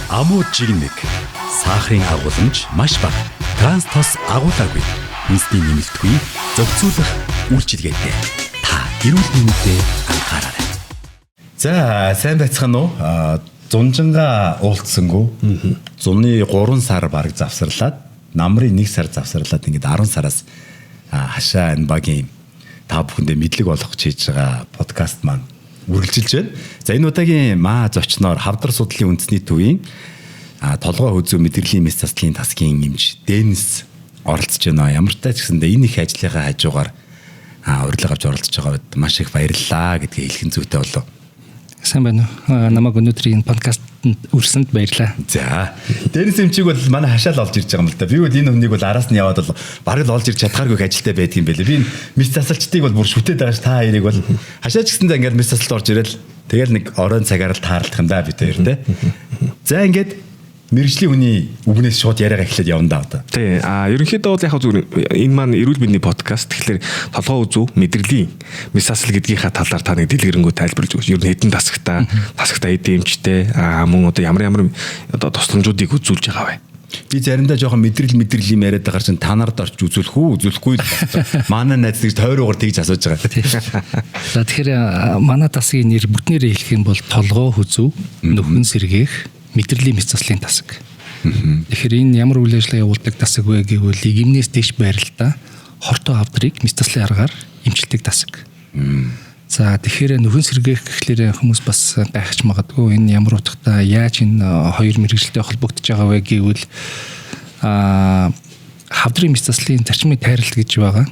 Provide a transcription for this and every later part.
Амуу жигнэг. Сахарын агуулмж маш бага. Транс тос агуулаагүй. Инсний нэмэлтгүй зөвцүүлэх үйлчилгээтэй. Та эрүүл мэндэд анхаараарай. За, сайн байцгаана уу? Зунжанга уулзсангүй. Зуны 3 сар бараг завсарлаад, намрын 1 сар завсарлаад ингээд 10 сараас хашаа энэ багийн та бүхэндээ мэдлэг олгох хийж байгаа подкаст маань үргэлжилж байна. За, энэ удаагийн маа зочноор Хавдар судлалын үндэсний төвийн толгой хөзөө мэдрэлийн мэс заслын тасгийн эмч Денис оролцож байна. Ямар ч тач гэсэндээ энэ их ажлынхаа хажуугаар урилга авч оролцож байгаад маш их баярлалаа гэдгийг хэлхэн зүйтэй болов. Сайн байна уу? Намайг өнөөдрийн подкастт үрсэнд баярлалаа. За. Денис эмчиг бол манай хашаал олж ирж байгаа юм л да. Би бол энэ хүнийг бол араас нь яваад бол бараг л олж ирж чадхааргүй ажилтай байдаг юм байлээ. Би мэс засалчдыг бол бүр шүтээд байгаа ш та хоёрыг бол хашаач гэсэндээ ингээд мэс засалт орж ирэл тэгэл нэг оройн цагаар л таарлах юм да бид хоёр те. За ингээд мэргэжлийн хүний үгнээс шууд яриагаа эхлээд явна да одоо. Тий. Ерөнхийдөө бол яг зүгээр энэ маань эрүүл мэндийн подкаст. Тэгэхээр толгой үзүү мэдрэлийн мэс засал гэдгийнхаа талаар та нэг дэлгэрэнгүй тайлбарлаж өгч. Ер нь хэдэн тасагтаа эдэмчтэй мөн одоо ямар одоо тусламжуудыг үзүүлж байгаа вэ? Би заримдаа жоохон мэдрэл юм яриад байгаа чинь та нарт орч үзүүлэх үү, үзүүлэхгүй л манай найз гэж тойроогаар тэгж асууж байгаа. За тэгэхээр манай тасгийн нэр бүтнээрээ хэлэх юм бол толгой хөзөө, нөхөн сэргээх мэдрэлийн мэс заслын тасаг. Тэгэхээр энэ ямар үйл ажиллагаа явуулдаг тасаг вэ гэвэл игэмнээс дэш байралтаа хортой хавдрыг мэс заслын аргаар эмчилдэг тасаг. За тэгэхээр нөхөн сэргээх гэхлээр хүмүүс бас гайхаж магадгүй энэ ямар утгатай яаж энэ хоёр мэргэжилтэй холбогдож байгаа вэ гэвэл хавдрын мэс заслын зарчмын тайралт гэж байгаа.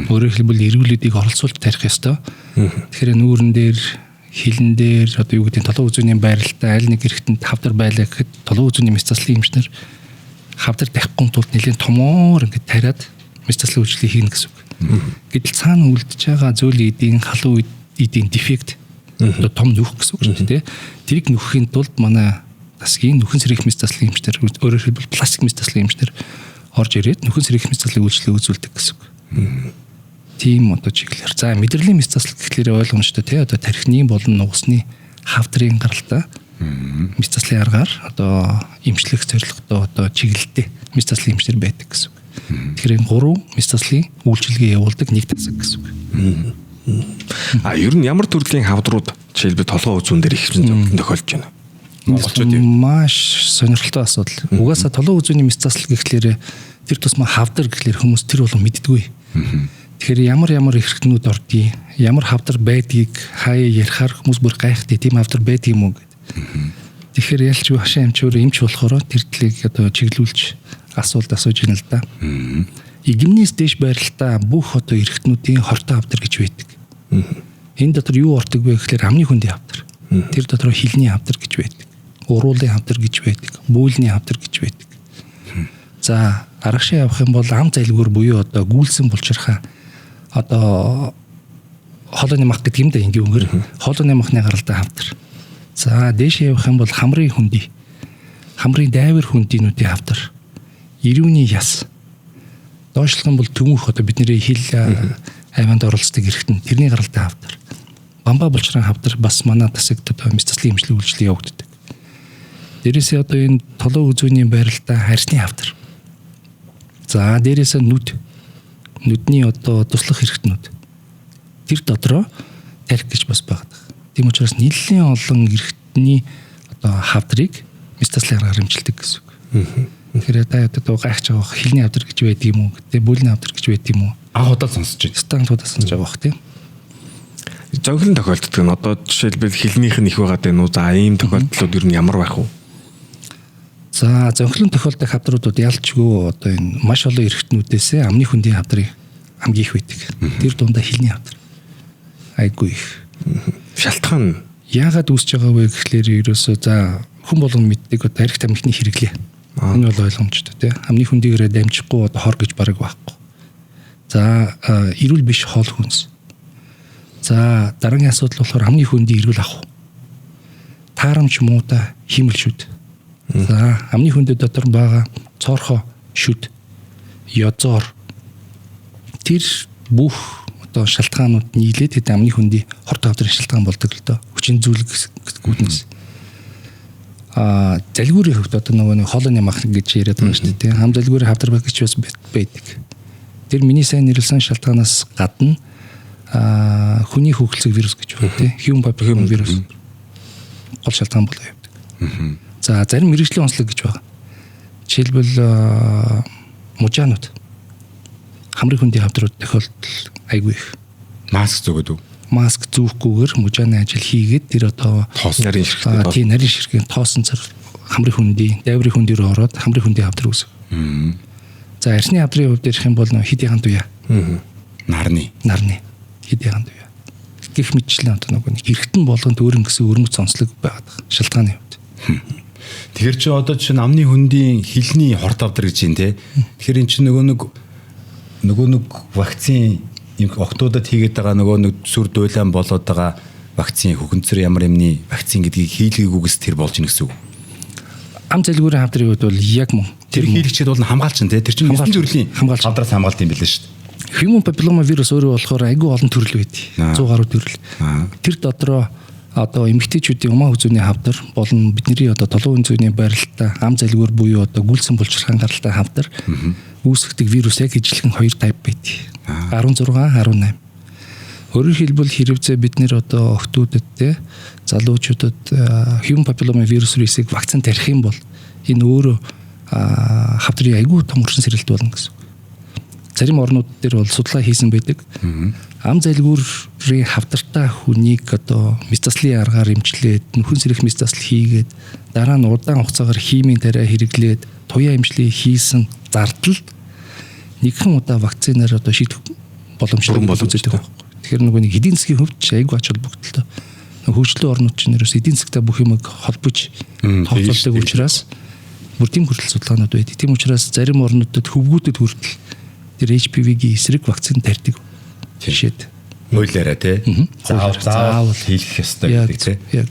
Өөрөөр хэлбэл эрүүлүүдийг оролцуулж тарих ёстой. Тэгэхээр нүүрэн дээр хилэн дээр одоо юу гэдэг нь толгой үзүүний байралтаа аль нэг хэрэгтэнд хавдар байлаа гэхэд толгой үзүүний мэс заслын эмчнэр хавдар тавихгүй тулд нэлээд томоор ингээд тариад мэс заслын үйлчлэлийг хийнэ гэсэн үг. Гэтэл цаана үлдэж байгаа зөөлөн эдийн халуун эдийн дефект одоо том нөх гэсэн үг шүү дээ. Тэрийг нөхөхийн тулд манай тасгийн нөхөн сэргээх мэс заслын эмчнэр өөрөөр хэлбэл пластик мэс заслын эмчнэр орж ирээд нөхөн сэргээх мэс заслын үйлчлэлийг үзүүлдэг гэсэн үг. Тийм одоо чиглэлээр. За мэдрэлийн мэс заслал гэхлээр ойлгомжтой тий одоо тархины болон нугасны хавдрын гаралтай мэс заслын аргаар одоо эмчлэх зорилготой одоо чиглэлтэй мэс заслын эмчнэр байдаг гэсэн үг. Тэгэхээр энэ 3 мэс заслын үйлчилгээ явуулдаг нэг тасаг гэсэн үг. Ер нь ямар төрлийн хавдрууд жишээлбэл толгой үзүүн дээр их тохиолдож байна. Монголчууд маш сонирхолтой асуудал. Угаасаа толгой үзүүний мэс заслал гэхлээр тэр тусмаа хавдар гэхлээр хүмүүс тэр болон мэддэггүй. Тэгэхээр ямар эрхтнүүд ордгийг, ямар хавдар байдгийг хаяа ярихаар хүмүүс бүр гайхдаг тийм хавдар байдаг юм уу гэд. Тэгэхээр ялч хашаа эмчөөр эмч болохоор тэр талыг одоо чиглүүлж асуулт асууж байна л да. Игэмнээс дэш байралтаа бүх одоо эрхтнүүдийн хортой хавдар гэж байдаг. Энэ дотор юу ордог вэ гэхээр амны хөндийн хавдар. Тэр дотор хилний хавдар гэж байдаг. Уруулын хавдар гэж байдаг. Бүүлний хавдар гэж байдаг. За аргашаа явах юм бол ам зайлгүүр буюу одоо гүйлсэн булчирхаа одоо хоолойны мах гэдэг юм да ингийн үгээр хоолойны махны гаралтай хавдар. За дээшээ явах юм бол хамрын хөндөй. Хамрын дайвар хөндийнүүдийн хавдар. Ирүүний яс. Доошлох юм бол төмөх одоо бидний хил хайванд оролцдог эрхтэн тэрний гаралтай хавдар. Бамбаа булчрын хавдар бас манай тасагт одоо мэс заслын эмчилгээ үйлчлэл явагддаг. Дээрээсээ одоо энэ толгой үзүүний байралтай харьцны хавдар. За дээрээсээ нүдний одоо туслах эрхтнүүд тэр дотроо тарих гэж бас байгаа. Тийм учраас нэлээд олон эрхтний одоо хавдрыг мэс заслын аргаар эмчилдэг гэсэн үг. Тэгэхээр та одоо гайхаж байгаа хилний хавдар гэж байдаг юм уу? Тэ бүүлний хавдар гэж байдаг юм уу? Анх удаа сонсож байна. Стангуудаа сонсож байгаа бох тийм. Зөнхлөн тохиолддог нь одоо жишээлбэл хилнийх нь их байгаад байна уу? За ийм тохиолдлууд ер нь ямар байх вэ? За зөнхлөн тохиолдох хавдруудад ялчгүй одоо энэ маш олон эрхтнүүдээс амны хөндийн хавдрыг хамгийн их байдаг. Тэр дундаа хилний хавдар. Айгүй их. Шалтгаан яагаад үүсэж байгаа вэ гэхлээр ерөөсөө за хүн болгон мэддэг одоо арх тамхины хэрэглээ. Энэ бол ойлгомжтой тий. Амны хөндийгээрээ дамжихгүй одоо хор гэж бараг байхгүй. За эрүүл биш хоол хүнс. За дараагийн асуудал болохоор амны хөндий эрүүл ах. Таарамж муута химэл шүд. За амны хөндөд дотор байгаа цоорхоо шүд, язоор тэр бүх одоо шалтгаанууд нийлээд амны хөндий хорт хавдрын шалтгаан болдог л доо. Хүчин зүйлгүүднээс. залгиурын хөвд одоо нөгөө нэг холоны мах гэж яриад байгаа шүү дээ. Хам залгиурын хавдар баг гэж бас байдаг. Тэр миний сайн нэрлсэн шалтгаанаас гадна хүний хөвгөлцөг вирус гэж байна тийм. Human papilloma вирус гол шалтгаан болоо явдаг. За зарим мэрэгжлийн онцлог гэж байна. Жишээлбэл мужаанууд хамрын хүндийн хавдрууд тохиолдол айгүй их. Маск зөгөөд үү? Маск зүүхгүйгээр мужааны ажил хийгээд тэр одоо нарийн ширхэг. Тийм нарийн ширхгийн тоосон цар хамрын хүндийн, дайврын хүнд рүү ороод хамрын хүндийн хавдар үүсэх. За арсны хавдрын хувьд ярих юм бол хэд яган туяа. Нарны хэд яган туяа. Гэх мэтчлэн одоо нөгөө нэг эргэтэн болгонд өөр гэсэн өрмөц онцлог байгаад байгаа шалтгааны хувьд. Тэгэхээр чи одоо чинь амны хүндийн хилний хорт авдар гэж юм те. Тэгэхээр эн чинь нөгөө нэг вакцин юм октодод хийгээд байгаа нөгөө нэг сүр дуйлан болоод байгаа вакцин хөхөнцөр ямар юмны вакцин гэдгийг хийлгээгүйгээс тэр болж ийн гэсэн үг. Ам залгиурын хавдрын хувьд бол яг мөн тэр хийлгчид бол хамгаалч нь те. Тэр чинь 9 төрлийн хавдраас хамгаалт юм билээ шүү дээ. Human papilloma вирус өөрөө болохоор айгүй олон төрөл байдаг. 100 гаруй төрөл. Тэр дотроо одоо эмэгтэйчүүдийн умаа үзүүний хавдар болон бидний одоо толгойн зүйний байралтай ам залгиур буюу одоо гүйлсэн булчирхаан гаралтай хавдар үүсгдэг вирус яг ижилхэн 2 тайп байдаг. 16, 18. Өөрөөр хэлбэл хэрвээ бид нэр одоо охтуудад те залуучуудад human papilloma вирусыг вакцин тарих юм бол энэ өөрөө хавдрын айгүй том орчин сэрэлт болно гэсэн. Зарим орнууд дээр бол судалгаа хийсэн байдаг. Ам залгиурын хавдартай хүнийг одоо метастаслын аргаар эмчлээд нөхөн сэрэх метастал хийгээд дараа нь удаан хугацаагаар химийн тариа хэрэглээд туяа эмчлээ хийсэн зардал нэгэн удаа вакцинаар одоо шийдэх боломжтой үзэгдэх. Тэгэхээр нөгөө нэг эдийн засгийн хөвч айгүй ач холбогдолтой. Хөгжлөө орнууд чинь нэрээс эдийн засгтай бүх юмыг холбож тооцоолдог учраас бүр тийм хүртэл судалгаанууд байдаг. Тийм учраас зарим орнуудад хөвгүүдэд хүртэл тэр HPV-гийн эсрэг вакцин тарьдаг. Жишээд хуулиараа тий. Заавал хийх ёстой гэдэг тий. Яг.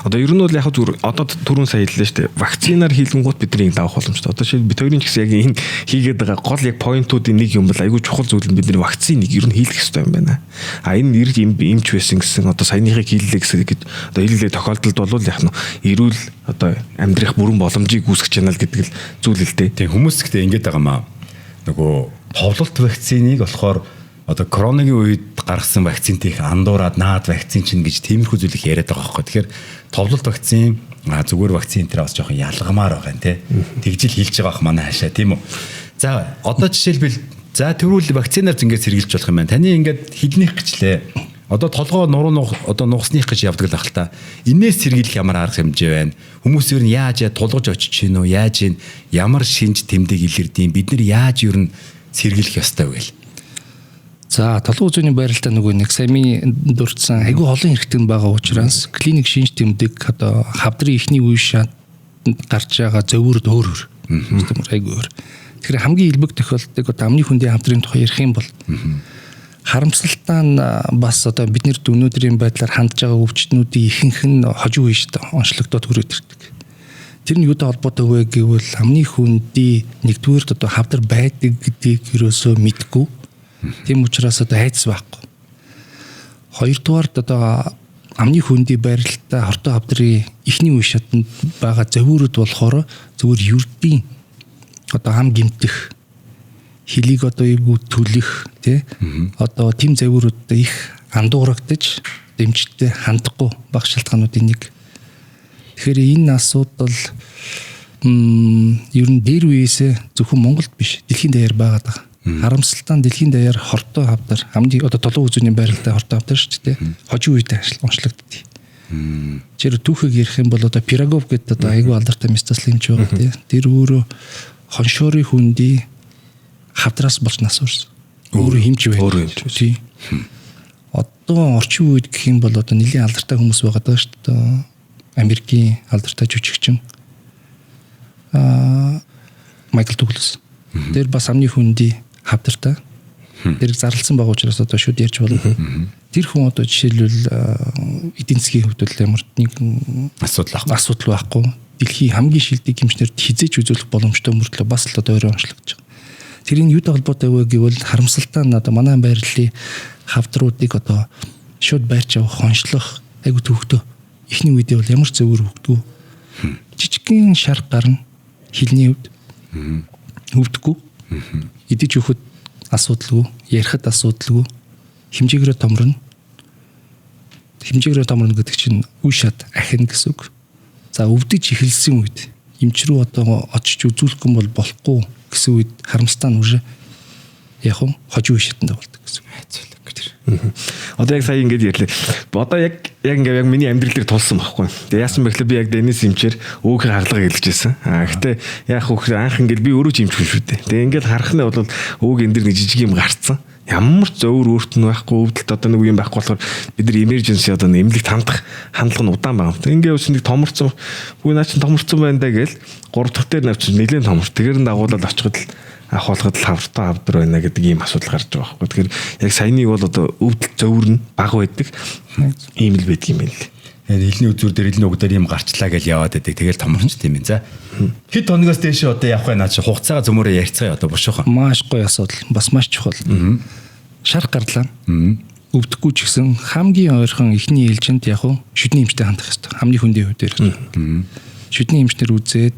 Одоо ер нь бол яг зүгээр одоо түрүүн сая хэллээ шүү дээ. Вакцинаар хийлгэнгүүт бидний давах боломжтой. Одоо шил бид хоёрын ч гэсэн яг энэ хийгээд байгаа гол яг поинтуудын нэг юм бол айгүй чухал зүйл нь бидний вакциныг ер нь хийлгэх ёстой юм байна. Энэ ирж эмч байсан гэсэн одоо саяныхыг хийллээ гэсэн гээд одоо хэллээ тохиолдолд бол яг нь эрүүл одоо амьдрах бүрэн боломжийг үүсгэж чанаа л гэдэг л зүйл л дээ. Тийм хүмүүс гэхдээ ингэж байгаа маа. Нөгөө товлолт вакциныг болохоор одоо коронавигийн үед гаргасан вакцинтийг андуураад наад вакцин чинь гэж тиймэрхүү зүйлийг яриад байгаа байхгүй. Тэгэхээр товлолт вакцин зүгээр вакцин тэр бас жоохон ялгамаар байгаа юм тий. Тэгжил хэлж байгаа ах манай хаашаа тийм үү. За одоо жишээлбэл за тэрүүл вакцинаар зингээд сэргийлж болох юм байна. Таны ингээд хилнийх гэчлээ. Одоо толгоо нуруу одоо нугасных гэж явдаг л ахalta. Инээс сэргийлэх ямар арга хэмжээ байна? Хүмүүс ер нь яаж тулгаж очиж гин үү? Яаж ийн ямар шинж тэмдэг илэрдэм? Бид нар яаж ер нь сэргийлэх ёстой вэ? За толгой үзүүний байралтай нөгөө нэг сами дурдсан айгүй олон хэрэгтэн байгаа учраас клиник шинж тэмдэг одоо хавдрын ихний үе шат гарч байгаа зөвөрд өөр. Айгүй өөр. Тэгэхээр хамгийн илбэг тохиолддог одоо амны хүндийн хавдрын тухай ярих юм бол харамсалтай нь бас одоо бид нэр өнөөдрийн байдлаар хандж байгаа өвчтнүүдийн ихэнх нь хожуу үе шүү дээ. Онцлогдоод хүрээд ирдэг. Тэр нь юутай холбоотой вэ гэвэл амны хүндийн нэгдүгээр одоо хавдар байдаг гэдгийг ерөөсөө мэдгүй. Тийм учраас одоо хайц байхгүй. Хоёрдугаар одоо амны хүндийн байралтай хортой хавдрын ихний үе шатанд байгаа зөвөрөд болохоор зөвөр юрдийн одоо ам гимтэх хилийг одоо эвгүй түлэх тий одоо тийм зөвөрөд их андуурагдаж дэмжтэй хандахгүй баг шалтгаануудын нэг. Тэгэхээр энэ асуудал ер нь дээр үеэсээ зөвхөн Монголд биш дэлхийн даяар байгаад байгаа. Харамсалтай дэлхийн даяар хортой хавдар амны одоо толгой үзүүний байралтай хортой хавдар шүү дээ. Хожим үедээ онцлогддгийг. Жишээ түүхийг ярих юм бол одоо Пирогов гэдэг одоо айгүй алдартай метастал хэмж байгаа тий. Тэр өөрөө хоншоорын хүндий хавдраас болж нас урсан. Өөрөө хэмж байна. Тий. Одоо орчин үед гэх юм бол одоо нэлийн алдартай хүмүүс байгаа даа шүү дээ. Америкийн алдартай жүжигчин Майкл Дуглас. Тэр бас амны хүндий хавдартай. Тэр зарлсан байгаа учраас одоо шууд ярьж болно. Тэр хүн одоо жишээлбэл эдийн засгийн хувьд ямар нэгэн асуудал байхгүй. Дэлхийн хамгийн шилдэг хэмжнэрт хизээж үзүүлэх боломжтой мөртлөө бас л одоо өөрөө онцлогдож байгаа. Тэрийн юутай холбоотой вэ гэвэл харамсалтай нь одоо манай байрлалын хавдруудыг одоо шууд байрч авах хоншлох айгу төвхтөө ихний үедээ бол ямар зөвөр хөгдгөө. жижигхэн шар гарна хилний хувьд. Өвдөхгүй. Идэж өгөхөд асуудалгүй, ярихад асуудалгүй. Хэмжээгээрээ томорно. Хэмжээгээрээ томорно гэдэг чинь үе шат ахин гэсэн үг. За өвдөж эхэлсэн үед эмч рүү одоо очиж үзүүлэх юм бол болохгүй гэсэн үед харамстай нь уже яг хожуу шатанд болдог гэсэн үг. Одоо яг сая ингэж ярьлаа. Одоо яг ингээ яг миний амьдрал дээр тулсан байхгүй. Тэгээ яасан бэ гэхээр би яг Денис эмчээр өөхөө хаглага илжсэн. Гэхдээ яг хөөх анх ингээл би өөрөө ч эмчгүй шүү дээ. Тэгээ ингээл харах нь бол өөг энэ дэр нэг жижиг юм гарцсан. Ямар ч зөөр өөрт нь байхгүй өвдөлт одоо нэг юм байхгүй болохоор бид нар emergency одоо эмнэлэгт хандах хандлага нь удаан байгаа юм. Ингээ ус нэг томорцсон. Хүү наа чин томорцсон байна даа гээл 3 дахь дээр навч нэлээд томор. Тэгэр нь дагуулаад очиход л ах болгоод л хавртаа авдар байна гэдэг ийм асуудал гарч байгаа байхгүй. Тэгэхээр яг саяны бол одоо өвдөлт зөөр нь бага байдаг. Ийм л байдаг юм байна л. Илний үзүүр дээр илний уг дээр юм гарчлаа гэж яваад байдаг. Тэгэл томорчт юм байна. За. Хэд хоногоос дээш одоо явах вэ наа чи хугацаагаа зөмөрөө ярьцгаая одоо бошоохон. Маш гоё асуудал. Бас маш чухал. Шар гарлаа. Өвдөхгүй ч гэсэн хамгийн ойрхон эхний ээлжинд яг шүдний эмчтэй хандах хэрэгтэй. Хамгийн хүндийн хувьд дээр. Шүдний эмчнэр үзээд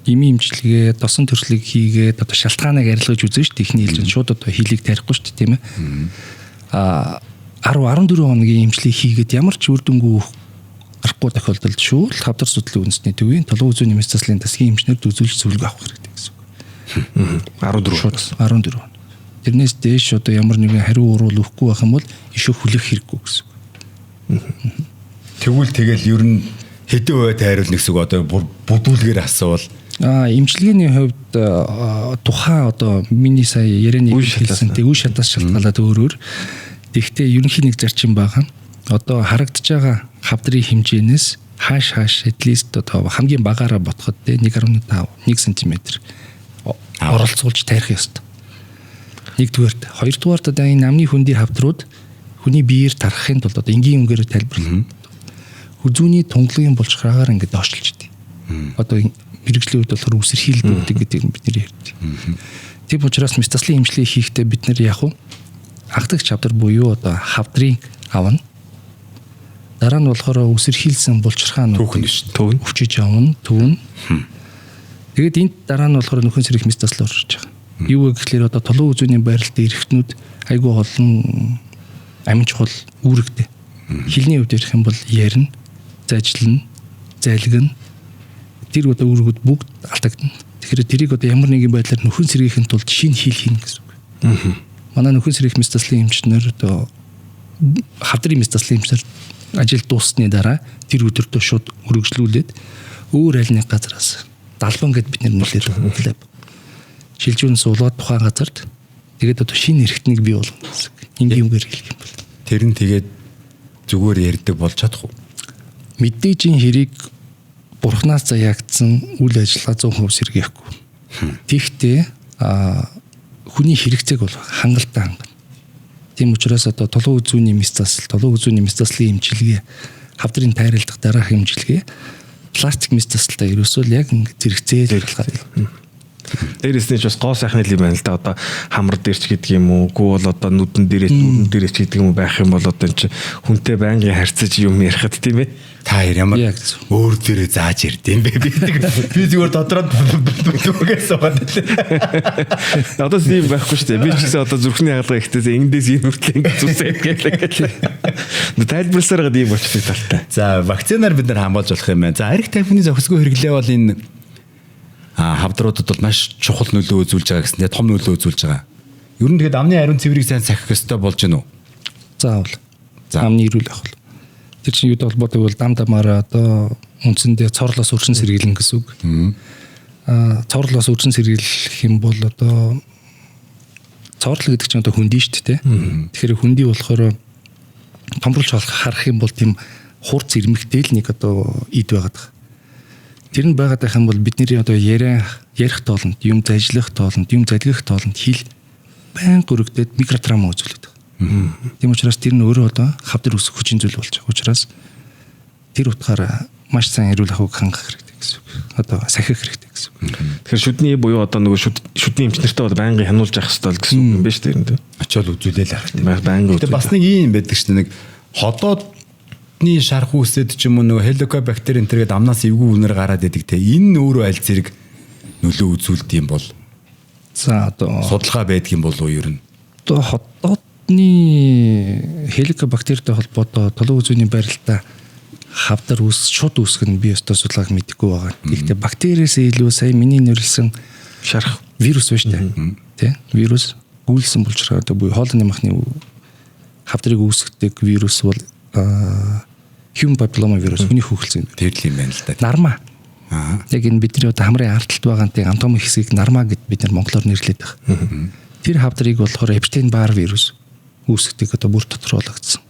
эми эмчилгээ, досон төрслийг хийгээд одоо шалтгааныг арилгаж үзэн шүү дээ. Эхний ээлжинд шууд одоо хилийг тарихгүй шүү дээ, тийм ээ. 10-14 хоногийн эмчилгээ хийгээд ямар ч үр дүнгүй гарахгүй тохиолдолд шууд хавдар судлалын үндэсний төвийн толгой үзүүн нэмэлт заслын засгийн эмчнэрд үзүүлж зөвлөгөө авах хэрэгтэй гэсэн үг. 14. Тэрнээс дээш одоо ямар нэгэн хариу уруул өгөхгүй байх юм бол ишөө хүлээх хэрэггүй гэсэн үг. Тэгвэл тэгэл ер нь хэдэн үе тайруулна гэсэн үг одоо бүдүүлгээр асуувал эмчилгээний хувьд тухайн одоо миний сая ярианы хэлсэн тэг үе шатаас шалтгаалаад өөрөөр тэгтээ ерөнхийн нэг зарчим байгаа. Одоо харагдаж байгаа хавдрын хэмжээнээс хааш at least одоо хамгийн багаараа ботход 1.5 1 см оролцуулж тарих ёстой. Нэгдүгээрт, хоёрдугаарт одоо энэ амны хөндийн хавдрууд хүний биеэр тарахын тулд одоо энгийн үнгээр тайлбарлана. Хүзүүний тунгалагын булчираагаар ингээд доошлж идэв. Одоо мэрэгжлийн үед болохоор үсэрхийлэл үүдэг гэдэг нь бид нэр ярьдаг. Тийм учраас метастаслын эмчилгээ хийхдээ бид нэр яг хагдагч хавдар буюу одоо хавдрын авна. Дараа нь болохоор үсэрхийлсэн булчирхаанууд түүн өвчиж явна, түүн. Тэгээд энд дараа нь болохоор нөхөн сэрэх метастал орж байгаа. Юу гэхээр одоо толгой үзүүний байралд эрэхтнүүд айгүй олон амин чухал үүрэгтэй. Хилний хувьд ярих юм бол ярина, зайчлна, зайлгна. Тэр одоо үүргүүд бүгд алдагдана. Тэгэхээр тэрийг одоо ямар нэгэн байдлаар нөхөн сэргийхин тулд шинэ хил хийнэ гэсэн үг. Манай нөхөн сэргийх метасталын эмчнэр одоо хавдрын метасталын эмчнэр ажил дууссаны дараа тэр өдөртөө шууд өргөжлүүлээд өөр аль нэг газараас далбан гэд бид нэр шилжүүн суулгаад тухайн газарт тэгээд одоо шинэ эрхтнийг бий болгоно гэсэн. Энгийн үгээр хэлэх юм бол. Тэр нь тэгээд зүгээр ярьдаг болж чадах уу? Мэдээжийн хэрийг бурхнаас заяагдсан үйл ажиллагаа 100% сэргээхгүй. Тэгтээ хүний хэрэгцээг бол хангалттай хангана. Тийм учраас одоо толгой үзүүний метастал, толгой үзүүний метасталын эмчилгээ, хавдрын тайралдах дараах эмчилгээ пластик метасталтай ерөөсөө яг зэрэгцээл гаргаад. Дээрээс нь ч бас гоо сайхны юм байна л да. Одоо хамар дээрч гэдэг юм уу? Гүү бол одоо нүдэн дээрээс гэдэг юм байх юм бол одоо энэ хүнтэй байнгын харьцаж юм ярихад тийм ээ. Та ямар өөр дээрээ зааж ирдэм бэ? Би зүгээр додроод дүгээс суугаад байлаа. Одоо тийм байхгүй шүү дээ. Би ч гэсэн одоо зүрхний хаалга ихтэй эндээс энэ хүртэл ингэ зүсээд гэлээ. Тайлбарласаар гад ийм болчихсон талтай. За вакцинаар бид нар хамгаалж болох юм байна. За арх тайфны зохисгүй хэрэглээ бол энэ хавдруудад бол маш чухал нөлөө үзүүлж байгаа гэсэндээ том нөлөө үзүүлж байгаа. Ер нь тэгээд амны ариун цэврийг сайн сахих ёстой болж гэнэ үү? Заавал. Амны эрүүл авах. Тэр чинь юуд холбоотой бол дам дамаараа одоо үндсэндээ цорлоос өршин сэргийлэн гэсэн үг. Цорлоос өршин сэргийлэх юм бол одоо цорлол гэдэг чинь одоо хөндөй шүү дээ. Тэгэхээр хөндөй болохоор томруулж харах юм бол тийм хурц ирмэгтэй л нэг одоо ид байгаад байгаа. Тэр нь байгаад байх юм бол бидний одоо ярих тоолонд, юм зажлах тоолонд, юм залгих тоолонд хил байн гөрөгдөд микротравма үзүүлдэг. Тийм учраас тэр нь өөрөө одоо хавдар өсөх хүчин зүйл болж байгаа. Учраас тэр утгаараа маш сайн эрүүл ахуйг хангах хэрэгтэй гэсэн үг. Одоо сахих хэрэгтэй гэсэн үг. Тэгэхээр шүдний буюу одоо нөгөө шүдний эмчнэртэй бол байнгын хянуулж явах хэрэгтэй гэсэн үг юм байна шүү дээ. Очоод үзүүлээл харах хэрэгтэй. Байнгын. Гэтэ бас нэг юм байдаг шүү дээ. Нэг ходоод дотны шарх үсэд ч юм уу нөгөө хеликобактер энтергээд амнаас эвгүй үнээр гараад идэг те. Энэ өөрөө аль зэрэг нөлөө үзүүлдэг юм бол. За одоо судалгаа байдаг юм болов уу ер нь? Одоо хотоодны хеликобактертэй холбоотой толгой үзүүний байралтаа хавдар шууд үүсгэх нь би өстой судалгааг мэдгүй байгаа. Гэхдээ бактериэс илүү сая миний нэрлсэн шарх вирус байна шүү дээ. Тэ? Вирус гүйлсэн булчирхай одоо буюу хоолны махны хавдрыг үүсгэдэг вирус бол human papilloma вирус хүний хөвгөлцөн. Тэгэл юм байна л да. Нарма. Яг энэ бидний одоо хамрын ардталт байгаантай антом хэсгийг нарма гэд бид нар монголоор нэрлэдэг. Тэр хавдрыг болохоор Epstein-Barr вирус үүсгэдэг одоо бүр тодорхойлогдсон.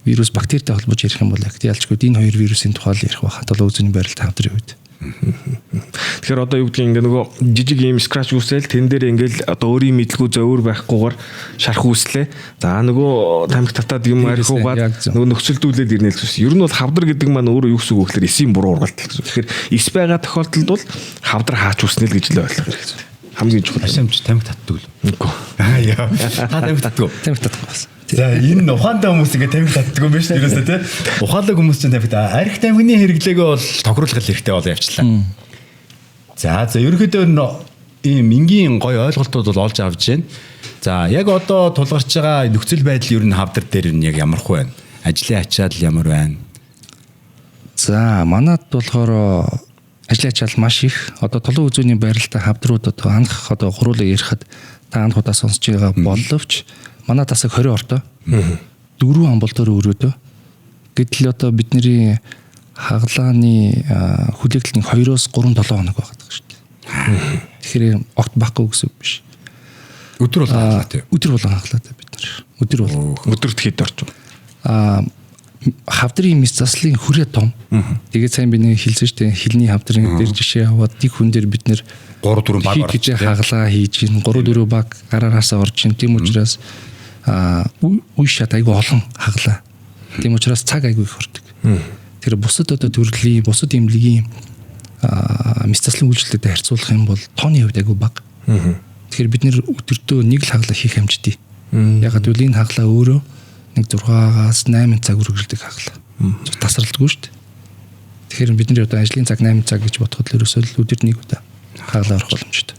Вирус бактеритай холбож ярих юм бол яг ялчгүй энэ хоёр вирусын тухай ярих байхад толгой үзүүний байралт хавдрын үед. Тэгэхээр одоо юу гэдгийг ингээ нөгөө жижиг юм scratch үүсэл тэн дээр ингээл одоо өөрийн мэдлгүй зөөр байхгүйгээр шарх үүслээ. За нөгөө тамхи татаад юм арихуугаад нөгөө нөхцөлдүүлээд ирнэ л гэсэн. Ер нь бол хавдар гэдэг маань өөрөө юу гэсэн үг гэхээр эсийн буруу ургалт гэсэн. Тэгэхээр эс байгаа тохиолдолд бол хавдар хаач үүснэ л гэж л ойлгох хэрэгтэй. Хамгийн чухал. Ашамч тамхи татдаг л. Үгүй. Яа. Та тамхи татдаг. Тамхи татдаг бас. За энэ ухаантай хүмүүс ингээ тамхи татдаг юм байна шүү дээ. Ерөөсөө тий. Ухаалаг хүмүүс чинь тамхи татдаг. Арх тамхины хэрэглээг бол тохируулах хэрэгтэй болоо явчлаа. За ерөнхийдөө ийм энгийн гой ойлголтууд бол олж авч байна. За яг одоо тулгарч байгаа нөхцөл байдал ер нь хавдар дээр нь яг ямарх байна? Ажлын ачаал ямар байна? За манад болохоор ажлын ачаал маш их. Одоо толгой үзүүний байралтай хавдрууд одоо анх одоо гуруулаа ярихад та анх удаа сонсож байгаа боловч манай тасаг 20 ортой. 4 амбултоор өрөөдөө. Гэтэл одоо бидний хаглааны хүлээлт нь 2-3 хоног байгаад байгаа шүү дээ. Тэгэхээр огт баггүй гэсэн үг биш. Өдөр болгон хаглаа тий. Өдөр болгон хаглаа бид нар. Өдөр болгон. Өдөрт хэд орч. Хавдрын мис заслын хүрээ том. Тэгээд сайн би нэг хэлсэн шүү дээ. Хилний хавдрын дээр жишээ аваад тийг хүн дээр бид нэр 3-4 баг орж хаглаа хийж гин 3-4 баг гараагаасаа орж гин. Тийм учраас үе шат айгүй олон хаглаа. Тийм учраас цаг айгүй их ордог. Тэр бусад одоо төрлийн бусад эмнэлгийн мис заслын үйлчлэлтэд харьцуулах юм бол тооны хувьд айгүй бага. Тэгэхээр бид нэр өдөртөө нэг л хаглаа хийх хэмжтэй. Ягаад гэвэл энэ хаглаа өөрөө нэг 6-аас 8 цаг үргэлжлэдэг хаглаа. Тасралтгүй шүү дээ. Тэгэхээр бидний одоо ажлын цаг 8 цаг гэж бодоход л ерөөсөө л өдөрт нэг удаа хаглаа орох боломжтой.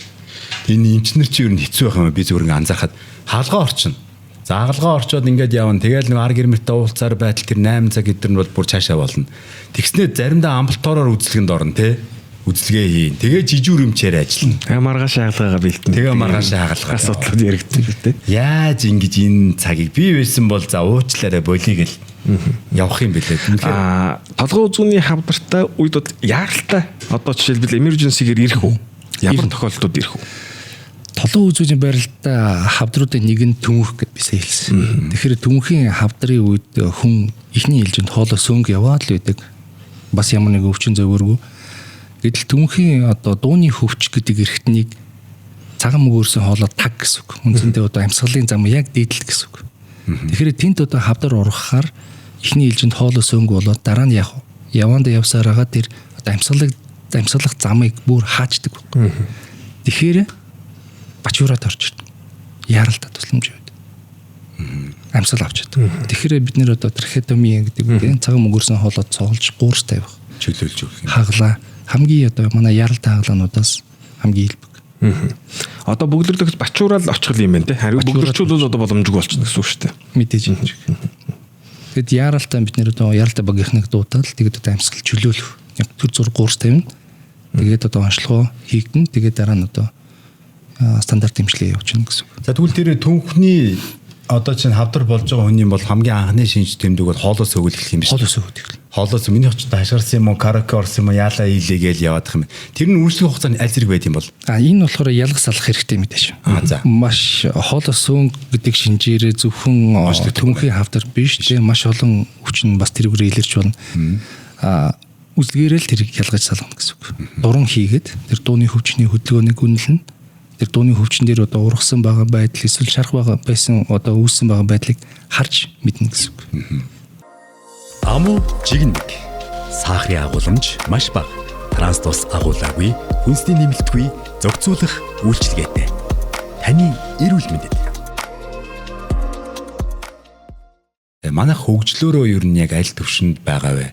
Энэ эмчнэр чи ер нь хэцүү байх юм би зүгээр анзаархад хаалгаа орчин. За хаалгаа орчоод ингээд явна. Тэгэл нэг ар гэрмэртэй уулзаар байтал тэр 8 цаг эдэр нь бол бүр цаашаа болно. Тэгснээр заримдаа амбулатороор үзлэгэнд орно те. Үзлэгээ хийн. Тэгээ жижүүр юмчээр ажиллана. Тэгээ маргааш хаалгаагаа бэлтэн. Тэгээ маргааш хаалгаа асуудлууд яригдсан шүү дээ. Яаж ингэж энэ цагийг би байсан бол за уучлаарай болиё гэл явах юм бэлээ. Толгой үзүүний хавдартай үед бол яаралтай одоо жишээлбэл emergency-гээр ирэх үү? Ямар тохиолдлууд ирэх үү? Толгой үзүүний байралтаа хавдруудын нэг нь төмөх гэд бисээ хэлсэн. Тэгэхээр төмөхийн хавдрын үед хүн ихний ээлжинд хоолой сөнгө яваад л байдаг. Бас ямар нэг өвчин зөвөргүй. Гэтэл төмөхийн одоо дууны хөвч гэдэг эрхтнийг цагаан мөгөөрсөн хоолой таг гэсэн үг. Үндсэндээ одоо амьсгалын зам яг дээдэл гэсэн үг. Тэгэхээр тэнд одоо хавдар ургахаар ихний ээлжинд хоолой сөнгө болоод дараа нь явандаа явсараагаа тэр одоо амьсгалах замыг бүр хаачдаг. Тэгэхээр бачуураад орж ирдэг. Яралтай тусламж өгдөг. Амьсгал авч чаддаг. Тэгэхээр бид нэр одоо трахеотоми гэдэг үгтэй цагаан мөгөөрсөн хоолой цоолж гуурс тавих. Чөлөөлж өгөх юм. Хаглаа хамгийн одоо манай яралтай хаглаануудаас хамгийн илбэг. Одоо бөглөрлөгч бачуурал очих юм байна те. Харин бөглөрчүүд одоо боломжгүй болчихно гэсэн үг шүү дээ. Мэдээж юм. Тэгэд яралтай бид нэр одоо яралтай багийнхныг дуудаад тэгээд одоо амьсгал чөлөөлөх. Яг төр зур гуурс тавина. Тэгээд одоо онцлогоо хийгдэн. Тэгээд дараа нь одоо стандарт эмчилгээ явуулчихна гэсэн үг. За тэгвэл тэр түүхний одоо чинь хавдар болж байгаа хүний бол хамгийн анхны шинж тэмдэг бол хоолоос өгөх юм биш. Хоолоос өгөх. Хоолоос миний очтой хашгирсан юм уу, караоке орсон юм уу, яалаа хийлээ гээл яваад их юм. Тэр нь үргэлжлэх хугацаанд аль зэрэг байд юм бол. Энэ болохоор ялгас салах хэрэгтэй мэдээж. За. Маш хоолоос өнгө гэдэг шинжээрээ зөвхөн төмөхийн хавдар биш тийм маш олон хүчин бас тэрүүгээр илэрч болно. Үзлэгээрээ л тэрийг ялгаж салгана гэсэн үг. Дуран хийгээд тэр дууны хөвчний хөдөлгөөнийг үнэлнэ. Тэр дууны хөвчин дээр одоо ургасан байгаа байдал эсвэл шарах байгаа байсан одоо үүссэн байгаа байдлыг харж мэднэ гэсэн үг. Аму жигнэг. Сахарын агуулмж маш бага. Транс тус агуулаагүй, хүнсний нэмэлтгүй, зохицуулах үйлчилгээтэй. Таны эрүүл мэндэд. Манай хөгжлөөрөө ер нь яг аль төвшөнд байгаа вэ?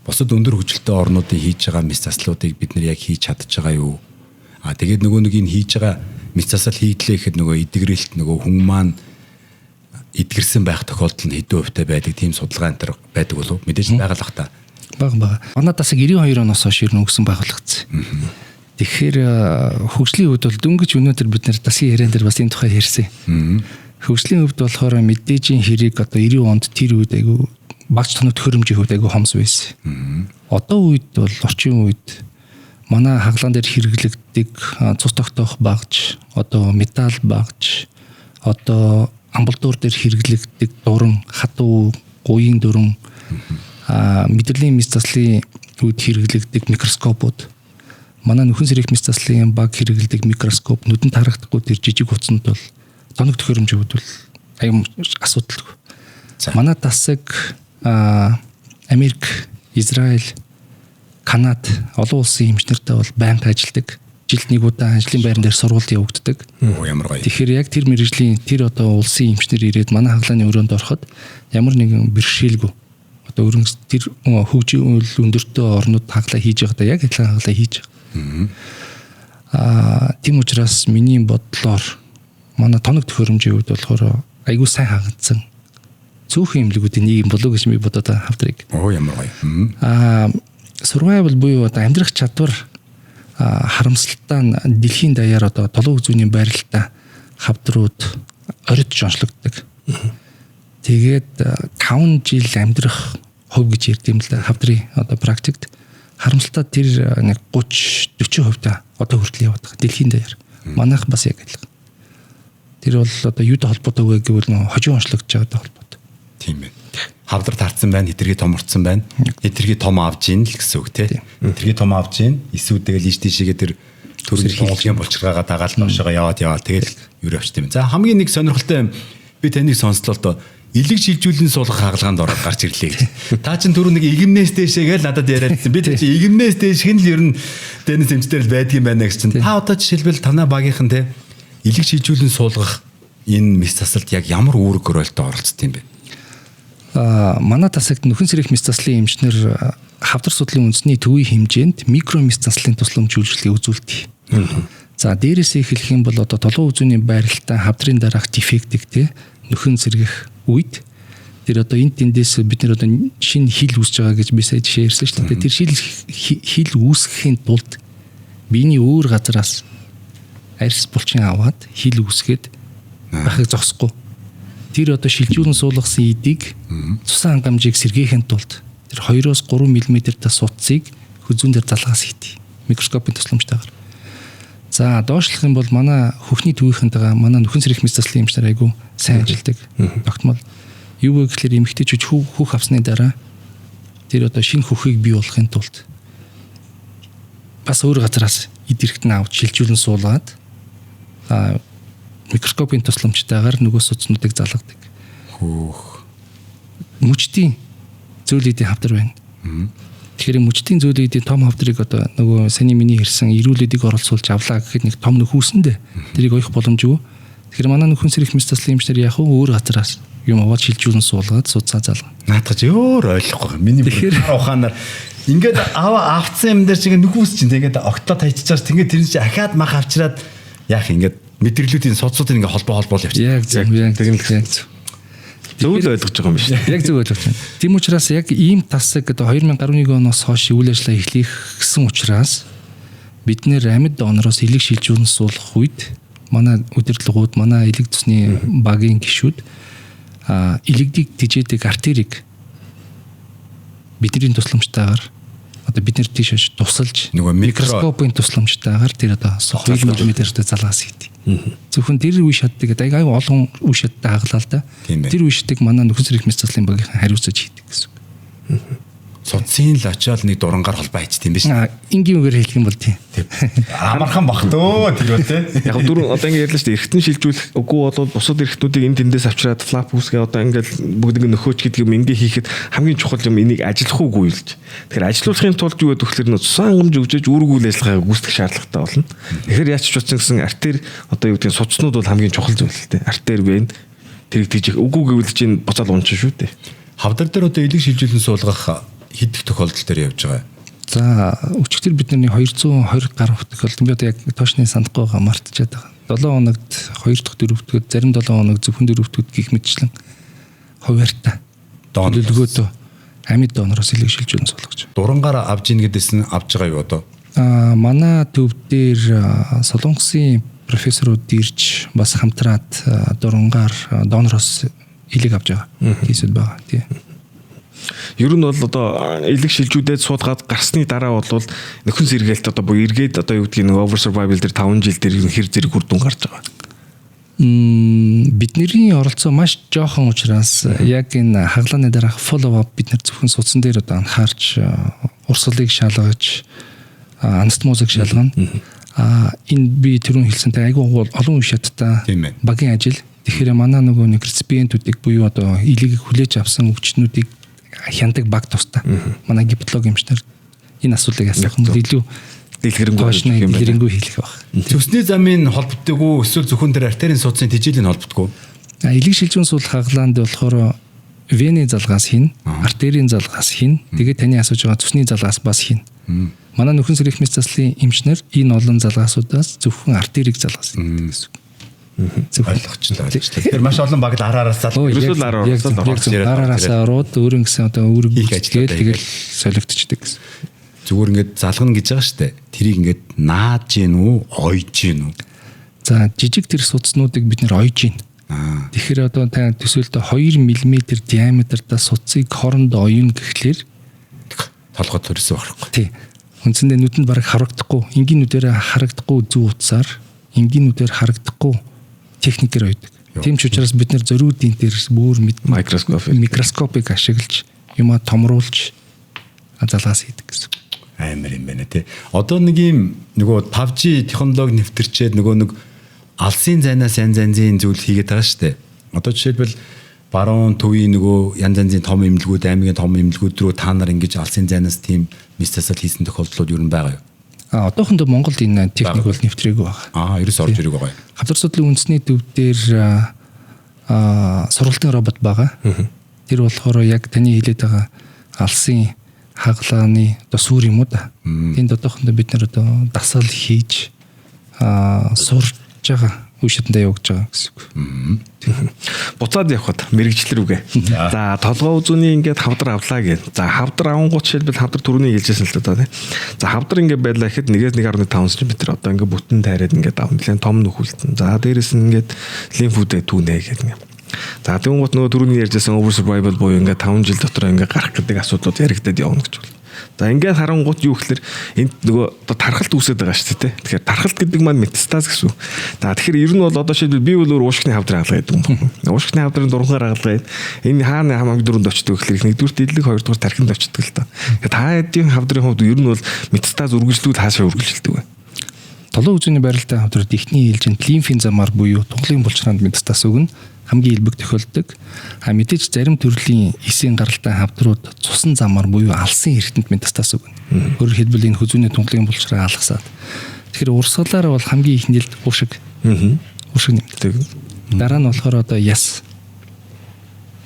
Бусад өндөр хөгжилтэй орнуудын хийж байгаа мэс заслуудыг бид нар яг хийж чадж байгаа юу? Тэгээд нөгөө нэг энэ хийж байгаа мэс засал хийдлээ гэхэд нөгөө эдгэрэлт нөгөө хүн маань эдгэрсэн байх тохиолдол нь хэдэн хувьтай байдаг тийм судалгаа энэ төр байдаг болов мэдээж байгаа л бах та. Бага. Манай тасаг 92 оноос хойш ер нь өгсөн байгуулагдсан. Тэгэхээр хөгжлийн хувьд бол дөнгөж өнөөдөр бид нар дасгийн яриан дээр бас энэ тухай ярьсан. Хөгжлийн хувьд болохоор мэдээжийн хэрэг одоо 90 онд тэр үед айгу багц тоног төхөөрөмжийн хувьд айгу хомс байсан. Одоо үед бол орчин үед манай хаглаан дээр хэрэглэгддэг цус тогтоох багж, одоо металл багж, одоо амбалдуур дээр хэрэглэгддэг дуран, хатуу, гуйн дуран, мэдрэлийн мэс заслын үед хэрэглэгддэг микроскопууд, манай нөхөн сэрэх мэс заслын баг хэрэглэдэг микроскоп, нүдэнд харагдахгүй тэр жижиг хуцанд бол тоног төхөөрөмжийн хувьд бол аюул асуудалгүй. Манай тасаг Америк, Израиль, Канад олон улсын эмчнэртэй бол байнга ажилладаг. Жилд нэг удаа ажлын байран дээр сургалт явагддаг. Ямар гоё. Тэгэхээр яг тэр мэргэжлийн тэр одоо улсын эмчнэр ирээд манай хаглааны өрөөнд ороход ямар нэгэн бэрхшээлгүй. Одоо өрнөс тэр хөгжил өндөртөө орнууд хаглаа хийж байхдаа яг адилхан хаглаа хийж байгаа. Тийм учраас миний бодлоор манай тоног төхөөрөмжийн хувьд болохоор айгүй сайн хангацсан цөөхөн эмнэлгүүдийн нэг юм болов гэж би бодоод хавдрыг. Ямар гоё. Survival буюу одоо амьдрах чадвар харамсалтай дэлхийн даяар одоо толгой үзүүний байралтаа хавдрууд оройдж онцлогддог. Тэгээд 5 жил амьдрах хувь гэж ярьд юм л да хавдрын одоо практикт харамсалтай тэр нэг 30-40% та одоо хүртэл яваад байгаа дэлхийн даяар. Манайх бас яг адилхан. Тэр бол одоо юутай холбоотой вэ гэвэл нөө хожим онцлогдож байгаатай холбоотой. Тийм байна. Хавдар тарцсан байна, хэтэрхий том урцсан байна. Хэтэрхий том авж ийн л гэсэн үг тий. Хэтэрхий том авж ийн, эсвэл тэгэл иш тийшээгээ тэр төрөл тонголгийн булчиргаагаа дагаал доошоо яваад тэгэл юу явчих тийм. За хамгийн нэг сонирхолтой би таныг сонслоо л доо илэг шилжүүлэн суулгах хаалгаанд ороод гарч ирлээ гэж. Та чинь түрүү нэг игэмнээс дэшээгээл надад яриадсан. Би тэр чинь игэмнээс дэшиг нь л ер нь теннис эмчтэр л байдаг юм байна гэж чинь. Та одоо жишээлбэл танаа багийнхан те илэг шилжүүлэн суулгах энэ мэс засалд яг ямар үүрэг гөрөлтөд оролцсон юм бэ? Манай тасагт нөхөн сэрэх мэс заслын эмчнэр хавдар судлалын үндэсний төвийн хэмжээнд микро мэс заслын тусламж үйлчлэгийг үзүүлдэг. За дээрээс эхлэх юм бол одоо толгой үзүүний байралтаа хавдрын дараах дефектик те нөхөн сэргэх үед тэр одоо энэ тэндээс бид нэр одоо шинэ хил үүсэж байгаа гэж би сая жишээ ярьсан шүү дээ. Тэр хил үүсгэхийн тулд биений өөр газараас арьс булчин аваад хил үүсгээд байхыг зогсохгүй. Тэр одоо шилжүүлэн суулгасан эдийг цусан хангамжийг сэргээхийн тулд тэр 2-3 мм-тай суцыг хүзүүн дээр залгаас хийдэг. Микроскопын тусламжтайгаар. За доошлох юм бол манай хөхний төвийнхэнтэйгээ манай нөхөн сэрэх мэс заслын эмчнэр айгу сайн ажилладаг. Тогтмол юу вэ гэхээр эмэгтэйчүүд хөх авсны дараа тэр одоо шинэ хөхийг бий болохын тулд бас өөр газараас эд эрхтэн авч шилжүүлэн суулгаад микроскопын тусламжтайгаар нөгөө суцнуудыг залгадаг. Мөчтийн зөөл эдийн хавдар байна. Тэгэхээр мөчтийн зөөл эдийн том хавдрыг одоо нөгөө саний миний хэрсэн эрүүлэдийг оролцуулж авлаа гэхэд нэг том нөхөөсөндөө тэрийг оёх боломжгүй. Тэгэхээр манай нөхөн сэрэх мэс заслын эмчнэр яг өөр газараас юм аваад шилжүүлэн суулгаад суцаа залгана. Наадах өөр ойлгохгүй. Миний ухаанаар ингээд авцсан юм дээр чинь нөхөөс чинь тэгээд октоо тайччаас тэгээд тэр чинь ахаад мах авчираад яах ингээд мэдрэлүүдийн судсуудын ингээ холбоо явчих. Яг зөв. Зөв л ойлгож байгаа юм биш үү? Яг зөв ойлгож байна. Тийм учраас яг ийм тасаг одоо 2011 оноос хойш үйл ажиллагаа эхлэх гэсэн учраас бид нэр амьд донороос илэг шилжүүлэн суулгах үед манай удирдлагууд, манай илэг цусны багийн гишүүд илэгдийг тижээдэг артерийг бидний тусламжтайгаар одоо бид нэр тийш тусалж микроскопын тусламжтайгаар тэр одоо 2 мм-тэй залгаас хийдэг. Зөвхөн тэр үе шатдаг аяг олон үе шаттай хаглаа л да. Тэр үе шатыг манай нөхөн сэрэх мэс заслын багийнхан хариуцаж хийдэг гэсэн үг. Судсын л очиод нэг дурангаар холбоо хийчих юм биш үү? Энгийн үгээр хэлэх юм бол тийм. Амархан бах дөө тэр үү те. Яг дөрөв одоо ингэ ярьлаа шүү дээ. Эргэтэн шилжүүлэх үгүй бол бусад эргэтнүүдийг энэ тэндээс авчираад флап үүсгээ одоо ингээл бүгдийг нөхөөч гэдэг юм ингээ хийхэд хамгийн чухал юм энийг ажиллах уугүй л гэж. Тэгэхээр ажиллуулахын тулд юу гэдэг вэ? Цусан хангамж өгчөөж үүрэг үйл ажиллагааг гүйцэтгэх шаардлагатай болно. Тэгэхээр яаж ч утсан гэсэн артер одоо юу гэдэг нь суцнууд бол хамгийн чухал зүйл л дээ. Артер вэ? Тэрийг тийж үгүй гэвэл чинь буцаал унчин шүү дээ. Хавдар дээр одоо элэг шилжүүлэн суулгах хэд их тохиолдол дээр явж байгаа. За өчигдөр бидний 220 гаруй тохиолдол. Би одоо яг тоочны санахгүй байгаа мартчихад байгаа. 7 хоногт 2 дахь 4 дахь зарим 7 хоног зөвхөн 4 дахь гих мэтчлэн хуваартай. Төлөвлөгөөдөө амьд донороос элэг шилжүүлэн суулгаж. Дурангаар авж ийн гэдээс нь авж байгаа юу одоо? Манай төв дээр Солонгосын профессорууд ирж бас хамтраад дурангаар донороос элэг авж байгаа. Тийшэл байгаа. Тий. Ер нь бол одоо элэг шилжүүлээд суулгаад гарсны дараа бол нөхөн сэргээлт одоо буюу эргээд одоо юу гэдгийг нэг over survival дээр 5 жил дээр хэр зэрэг үр дүн гарч байгаа. Бидний оролцоо маш жоохон учраас яг энэ хаглааны дараах follow up бид нар зөвхөн судсан дээр одоо анхаарч урсгалыг шалгаж анастмозыг шалгана. Энэ би түрүүн хэлсэнтэй айгүй олон үе шаттай багийн ажил. Тэгэхээр манай нөгөө нэг реципиентүүдийг буюу одоо элийг хүлээж авсан өвчтнүүдийг хяндаг баг тустай. Манай гипотологи эмчнэр энэ асуулыг асуух юм илүү дэлгэрэнгүй хийх байх. Цөсний замын холбогддог эсвэл зөвхөн тэр артерийн судасны тэжээлийн холбогддог. Элэг шилжүүн суулгах хаглаанд болохоор вены залгаас хийнэ, артерийн залгаас хийнэ. Тэгээд таны асууж байгаа цөсний залгаас бас хийнэ. Манай нөхөн сэргийх мэс заслын эмчнэр энэ олон залгаасуудаас зөвхөн артерийг залгаас хийнэ гэсэн үг. Ойлгочлаа. Тэр маш олон багт араараасаа араараасаа ороод өөрөнгө гэсэн одоо үүрэг гүйцэтгээд тэгэл солигдчихдаг гэсэн. Зүгээр ингээд залгана гэж байгаа штэ. Тэрийг ингээд нааж гин үү, ойж гин үү? За жижиг тэр судснуудыг бид нэр ойж гин. Тэгэхээр одоо та төсөөлтөд 2 мм диаметртай судсыг хоорондоо оюун гэхлээр толгой төрсөн байхгүй. Тий. Үндсэндээ нүдэнд бараг харагдахгүй, энгийн нүдээр харагдахгүй зүү утсаар энгийн нүдээр харагдахгүй техникээр ойдог. Тийм ч учраас бид нэр зориудын дээр бүр микроскопыг ашиглаж юма томруулж залгаас хийдэг гэсэн. Амар юм байна те. Одоо нэг юм нөгөө 5G технологи нэвтэрчээд нөгөө нэг алсын зайнаас янз янзын зүйл хийгээд байгаа шүү дээ. Одоо жишээлбэл баруун төвийн нөгөө янз янзын том эмнэлгүүд, аймгийн том эмнэлгүүд рүү та нар ингэж алсын зайнаас тийм мистасал хийсэн тохиолдлууд юу н байгаа юу? Одоохондоо Монголд энэ техник бол нэвтрээгүй байгаа. Ерөөс орж ирэх байгаа. Хавдар судлалын үндэсний төв дээр сургалтын робот байгаа. Тэр болохоор яг таны хэлээд байгаа алсын хаглааны одоо сүр юм уу да. Тэнд одоохондоо бид нар одоо дасгал хийж сурж байгаа үе шатндаа явагдаж байгаа гэсэн үг. Буцаад явхад мэрэгчлэр үгээ. За толгой үзүүний ингээд хавдар авлаа гэж. За хавдар авангууд жишээлбэл хавдар түрүүний хэлжсэн л даа. За хавдар ингээд байлаа гэхэд 1.1.5 см одоо ингээд бүтэн тайраад ингээд авна. Нэлээд том нөхүүлтэн. За дээрэс нь ингээд лимфүүдээ түүнэ гэдэг. За тэгвэл нөгөө түрүүний ярьжсэн over survival буюу ингээд 5 жил дотор ингээд гарах гэдэг асуудлууд яригдаад явна гэж байна. За ингээд харангуут юу гэхээр энд нөгөө одоо тархалт үүсээд байгаа шүү дээ. Тэгэхээр тархалт гэдэг маань метастаз гэсэн. За тэгэхээр ер нь бол одоо шийдвэл би бол өөр уушгины хавдар хаалгаа гэдэг юм байна. Уушгины хавдрын дурангаар хаалгаа. Энэ хаана хамаг дөрөнд очдог гэхээр нэгдүгээр дэлэг, хоёрдугаар тархинд очдог л та. Та хэдийн хавдрын хувьд ер нь бол метастаз үргэлжлүүд хаашаа үргэлжилдэг вэ? Толгой үзүүний барилтаа хавдрууд ихний ээлжинд лимфийн замаар буюу тунгалын булчиранд метастаз өгнө. Хамгийн илбэг тохиолдог. Мэдээж зарим төрлийн эсийн гаралтай хавдрууд цусан замаар буюу алсын эргэнтэнд метастаз өгнө. Өөрөөр хэлбэл энэ хүзүүний тунгалын булчираа алгасаад. Тэгэхээр урсгалаар бол хамгийн ихэнд уушиг нэмдэг. Дараа нь болохоор одоо яс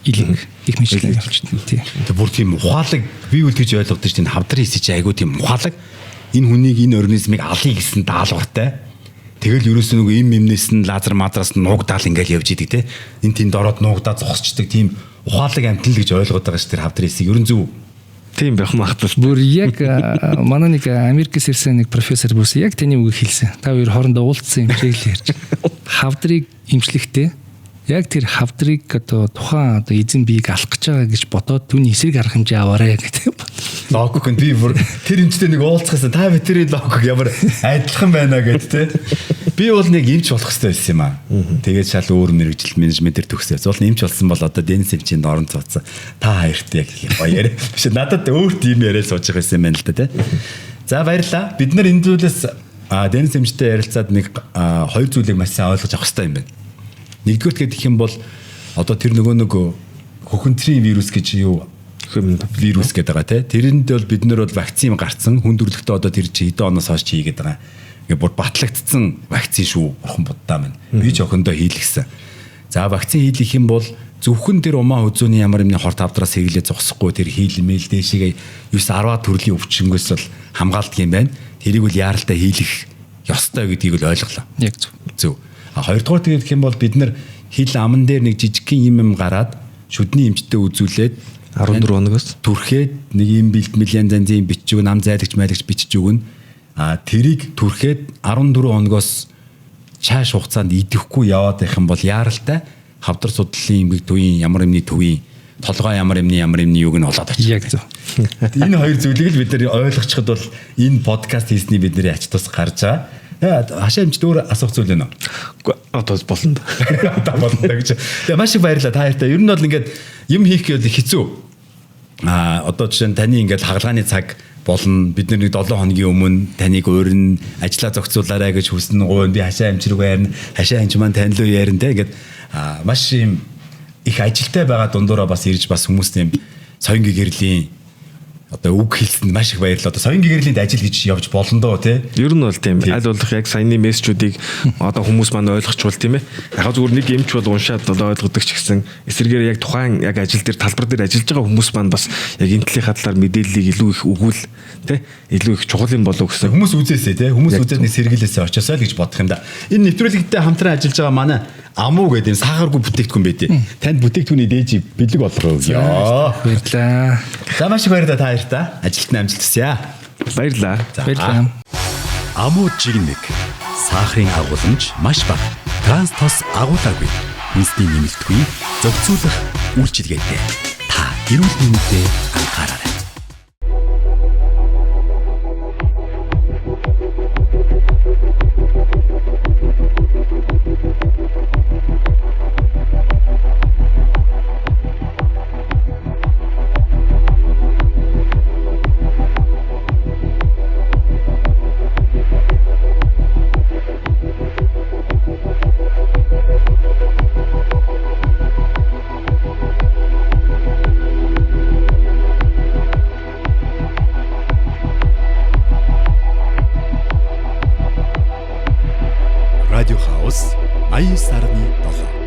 илэг их мэтлэн явчихдаг тий. Тэгээ бүр тийм ухаалаг би үл гэж ойлгодож тийм хавдрын эсэ чи айгуу тийм ухаалаг энэ хүнийг энэ организмыг алъя гэсэн даалгавартай. Тэгэл ерөөсөө нөгөө им имнээс нь лазер мадраас нуугдаал ингээл явж идэг те. Энэ тэнд ороод нуугдаа зогсчдаг тийм ухаалаг амтэн л гэж ойлгоод байгаа ш тэр хавдрын эсийг ерөн зөв. Тийм байх магадгүй. Бүр яг манай нэг Америкээс ирсэн нэг профессор бүрс яг таны үгийг хэлсэн. Та хоёр хоорондоо уулзсан юм шиг л ярьж. Хавдрыг имжлэхдээ яг тэр хавдрыг одоо тухайн одоо эзэн биеийг алах гэж байгаа гэж бодоод түүний эсрэг арга хэмжээ аваарэ гэдэг. Логик нь би бүр тэр эмчтэй нэг уулзахсан та ветеринary логик ямар адилхан байна гэд те. Би бол нэг эмч болох хэрэгтэй байсан юм аа. Тэгээд шал өөр мэрэгжил менежментээр төгсөө. Зөвл эмч болсон бол одоо Денис эмчийн орон цуцсан. Та хоёрт яг баяр. Биш надад өөр тийм яриад сууж байгаа юм байна л да те. За баярлалаа. Бид нар энэ зүйлээс Денис эмчтэй ярилцаад нэг хоёр зүйлийг маш сайн ойлгож авах хэрэгтэй юм байна. Нэгдүгürt гэх юм бол одоо тэр нөгөө хөхөнтрийн вирус гэж юу вирус гэдэг байгаа те. Тэрэнд бол бид нар бол вакцин гарцсан хүндрэлтээ одоо тэр чи хэдэн оноос хойш хийгээд байгаа. Ингээ бүр батлагдсан вакцин шүү бурхан буддаа маань. Би ч охиндоо хийлгсэн. За вакцин хийх юм бол зөвхөн тэр умаа үзүүний ямар юмны хорт авдраас сэглээ зогсохгүй тэр хийлмэл дээшээ 9-10 төрлийн өвчнгөөс бол хамгаалдаг юм байна. Тэрийг бол яаралтай хийлэх ёстой гэдгийг л ойлголоо. Яг зөв. Зөв. А хоёрдугаар тэгээд гэх юм бол бид нар хил аман дээр нэг жижигхэн юм гараад шүдний эмчтэй үзүүлээд 14 хоногоос түрхээд нэг юм бэлтгэл янз янзын бичиг нам зайлагч майлагч бичиж өгнө. А тэрийг түрхээд 14 хоногоос чааш хугацаанд идэхгүй яваад байх юм бол яаралтай хавдар судлалын эмгэг төвийн ямар юмны төвийн толгой ямар юмны юуг нь олоод очив. Яг зөв. Энэ хоёр зүйлийг л бид нар ойлгочиход бол энэ подкаст хийсний бидний ач тус гарч байгаа. Хашаа эмч дөөр асуух зүйл байна уу? Одоо болно да. Та болно да гэж. Тэгээ маш их баярлалаа та хоёртай. Ер нь бол ингээд юм хийх гэвэл хэцүү. Одоо жишээ нь таны ингээд хагалгааны цаг болно. Бид нэг 7 хоногийн өмнө таныг уурна, ажиллаа зохицуулаарай гэж хүснэ гоо би хашаа эмч рүү ярина. Хашаа эмч маань тань руу ярина те ингээд маш юм их ажилтай байгаа дундуура бас ирж бас хүмүүст юм соёнгийн гэрлийн одоо үг хэлсэнд маш их баярлалаа. Одоо соёнгийн гэрлийн ажил гэж явж болно доо тий. Ер нь бол тийм аль болох яг саяны мессежүүдийг одоо хүмүүс маань ойлгочвол тийм ээ. Яг зүгээр нэг эмч бол уншаад ойлгодог ч гэсэн эсрэгээр яг тухайн яг ажил дээр талбар дээр ажиллаж байгаа хүмүүс маань бас яг энэ талынхаа талаар мэдээллийг илүү их өгвөл тий илүү их чухал юм болов гэсэн. Хүмүүс үзээсэй тий. Хүмүүс үзээд нэг сэргийлээсээ очиосоо л гэж бодох юм да. Энэ нэвтрүүлэгтээ хамтран ажиллаж байгаа манай Амуу гэдэг энэ сахаргүй бүтээгдэхүүн байдیں۔ Танд бүтээгдэхүүний дээж бэлэг болгоо. Яа. Баярлаа. За маш их баярлалаа та хоёртаа. Ажилтны амжилт хүсье. Баярлалаа. Баярлалаа. Амуу жигнэг сахарын агуулмж маш бага. Транс тос агуулаагүй. Институт нэмэлтгүй зөвцүүлэх үйлчилгээтэй. Та эрүүл мэндэд анхаараарай. Радио Хаус 89.7